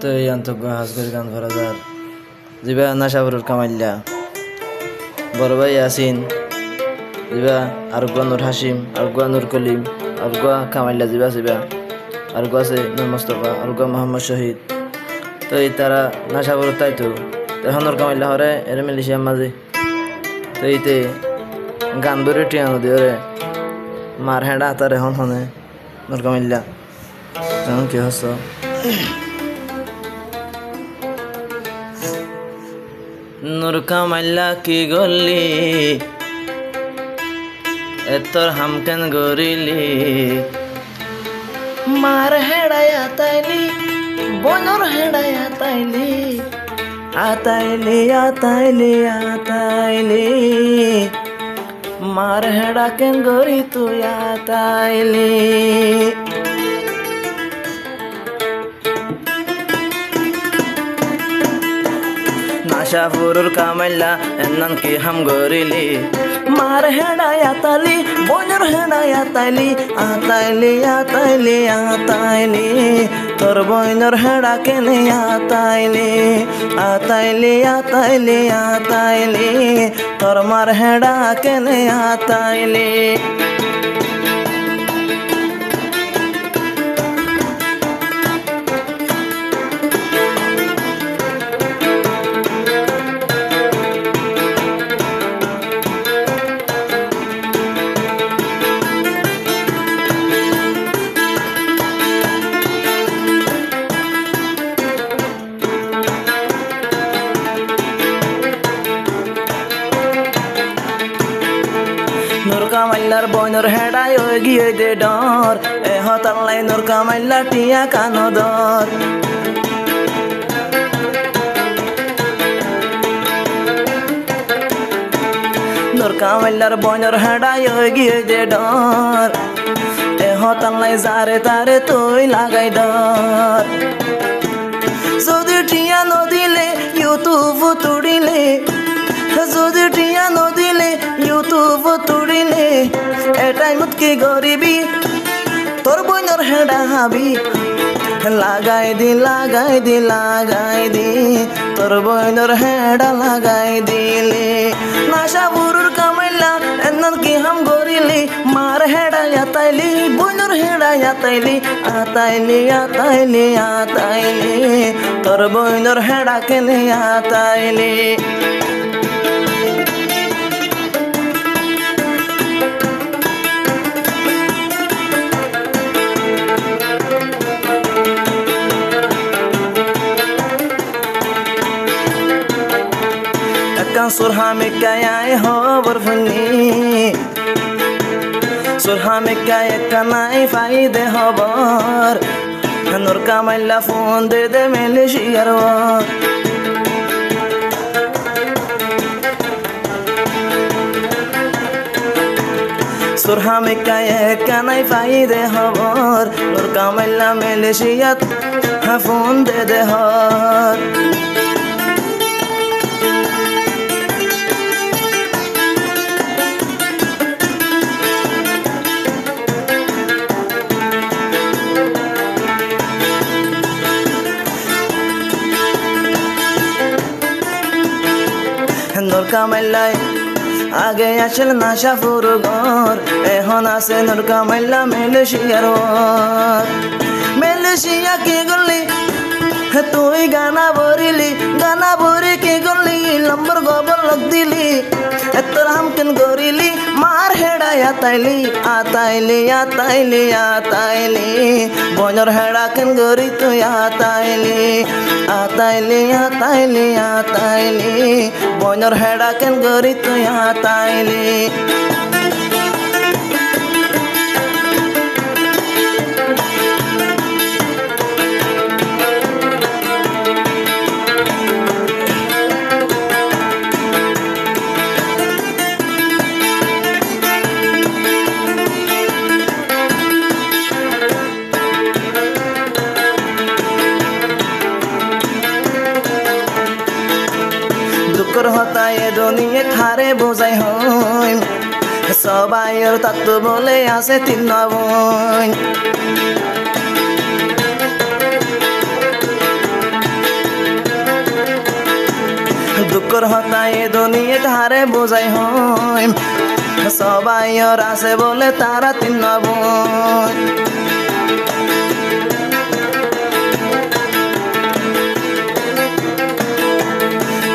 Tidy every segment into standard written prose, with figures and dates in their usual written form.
তো এই অন্তজ্ঞ হাসগর গান ফরাজার জিবা নাশাবরুর কামাইল্লা বড় ভাই ইয়াসিন জিবা আরগুয়া নূর হাসিম আরগুয়া নূর কলিম আরগুয়া কামাইল্লা জিবা জিবা আরগুয়া আছে নূর মুস্তফা আরগুয়া মোহাম্মদ শহীদ। তো এই তারা নাশাবরুর তাই তো এখন নূর কামাইল্লা হরে এর মিলিশিয়ার মাঝে তো এইতে গান ধরে টিয়ানো দিয়ে ওরে মার হেঁড়া তার এখন হনে নূর কামাইল্লা এখন কি হস নূর কামাইল্লা কি গল্লি এতর হামকেন গরিলি মার হেড়াই আতাইলি বনর হেড়াই আতাইলি আতাইলি আতাইলি আতাইলি মার হেড়া কেন গরি তুই আতাইলি নাশাবরুর কামাইল্লা এন্নান কি হাম গরিলি মার হেড়াই আতাইলি বনর হেড়াই আতাইলি আতাইলি আতাইলি আতাইলি তোর বইনর হেড়া কেনে আতাইলি আতাইলি আতাইলি আতাইলি তোর মার হেড়া কেনে আতাইলি নূর কামাইল্লার বইনর হেড়াই ওই গিয়ে দে ডর এ হতাল্লাই নূর কামাইল্লা টিয়া কানদর নূর কামাইল্লার বইনর হেড়াই ওই গিয়ে দে ডর এ হতাল্লাই যারে তারে তুই লাগাই দর যদি টিয়া নদিলে ইউটিউব তুড়িলে যদি টিয়া নদিলে ইউটিউব তুড়িলে এটাই মুতকি গরিবি তোর বইনর হেডা হাবি লাগাই দি লাগাই দি লাগাই দি তোর বইনর হেডা লাগাই দিলে নাশাবরুর কামাইল্লা এন্নান কি হাম গরিলি মার হেডা আতাইলি বইনর হেডা আতাইলি আতাইলি আতাইলি আতাইলি তোর বইনর হেডা কেনে আতাইলি surhame kaya ho barfani surhame kaya kanai faide hobar nur kamailla phone de mele shiyarwa surhame kaya kanai faide hobar nur kamailla mele shiyat phone de har নূর কামাইল্লাই আগে আসল নাশাবরুর ঘর এখন আছে নূর কামাইল্লা মালয়েশিয়া কি গলি তুই গানা ভরিলি গানা ভরি কি গলি লম্বর গোবর লগ দিলি এতর হামকেন গরিলি মার হেড়াই আতাইলি আতাইলি আতাইলি আতাইলি বনর হেড়া কেন গরি তুই আতাইলি আতাইলি আতাইলি আতাইলি বনর হেড়া কেন গরি তুই আতাইলি দুঃখর হতা এ দুনিয়া খারে বোঝাই হইম সবাইয়ের তত্ত্ব বলে আছে তিন বোন দুঃখর হতা এ দুনিয়াত হারে বোঝাই হইম সবাই ওর আছে বলে তারা তিন বোন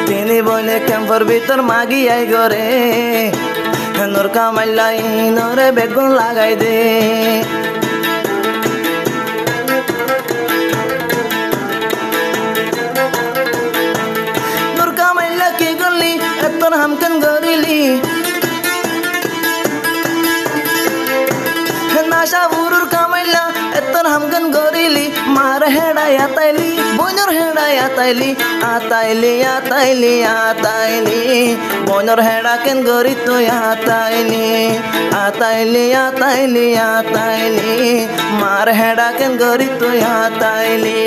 তিনি বলে ক্যাম্পর ভিতর মাগি আই গরে নোর কামাইলাই নোরে বেগুন লাগাই দে নোর কামাইলা কি করলি এতর হামকেন গরিলি নাশা বুরুর কামাইলা এতর হামকেন গরিলি মার হেড়াই আতাইলি বইনর হেড়াই আতাইলি আতাইলি আতাইলি আতাইলি বইনর হেড়া কেন গরি তুই আতাইলি আতাইলি আতাইলি আতাইলি মার হেড়া কেন গরি তুই আতাইলি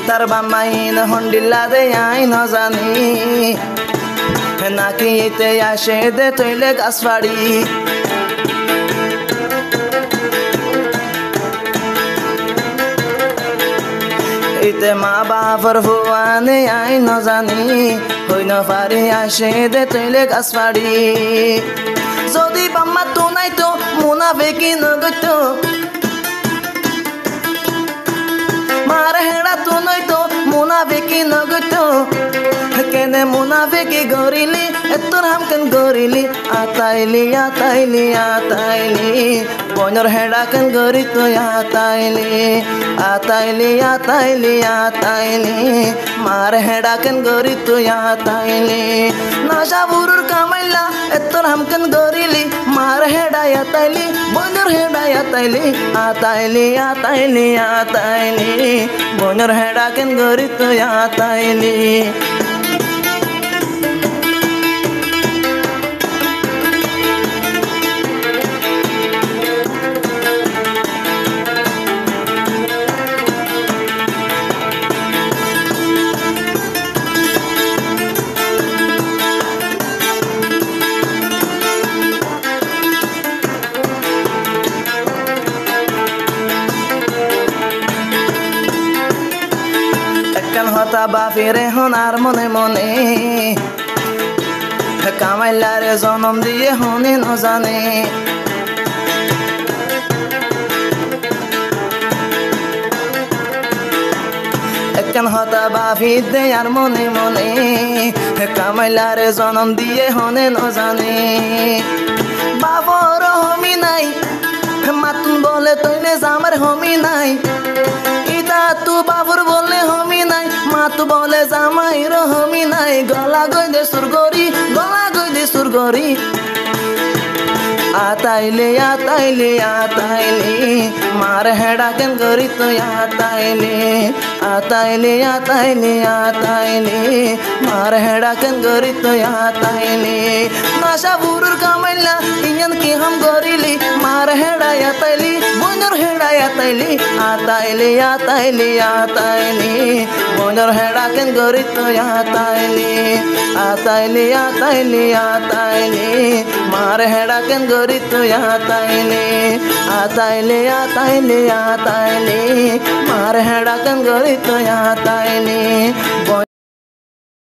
তার বামাইন হন্ডিল্লা দে আই ন জানি নাকি এতে আসে দে তৈলে গাছ ফাড়ি এতে মা বাপর ভুয়ানে আই ন জানি হই ন পারি আসে দে তৈলে গাছ ফাড়ি যদি বাম্মা তো নাই তো মুনাফিকি নগত মার হেড়া তো নই তো মুনাফিকি নগত কেনে মুনাফিকি গরিলি এতর হামকেন গরিলি আতাইলি আতাইলি আতাইলি বইনর হেড়া কেন গরি তো আতাইলি আতাইলি আতাইলি আতাইলি মার হেড়া কেন গরি তো আতাইলি নাশা বুরুর কামাইলা এতর হামকেন গরিলি মার হেড়া আতাইলি বইনর হেড়া আতাইলি আতাইলি আতাইলি আতাইলি বইনর হেড়া কেন গরি তো আতাইলি হতা বাফিরে হনার মনে মনে কামাইলারে জনম দিয়ে হনে ন জানে একখান হতা বাফি দে আর মনে মনে কামাইলারে জনম দিয়ে হনে ন জানে বাবর হমি নাই মাতুন বলে তৈলে জামার হমি নাই ইতা তু বাবুর বলে হমি নাই মাতু বলে জামাইর হমি নাই গলা গই দে সুরগরি গলা গই দে সুরগরি আতাইলে আতাইলে আতাইলে মার হেড়া কেন গরি তো আতাইলে আতাইলে আতাইলে আতাইলে মার হেড়া কেন গরি তো আতাইলে নাশা বুরুর কামাইলা ইয়ন কি হাম গরিলি মার হেড়া আতাইলি বইনর হেড়া আতাইলি আতাইলে আতাইলে আতাইলে বইনর হেড়া কেন গরি তো আতাইলে আতাইলে আতাইলে আতাইলে মার হেড়া কেন গরি তো আতাইলে আতাইলে আতাইলে আতাইলে মার হেড়া কেন গরি তো আতাইলে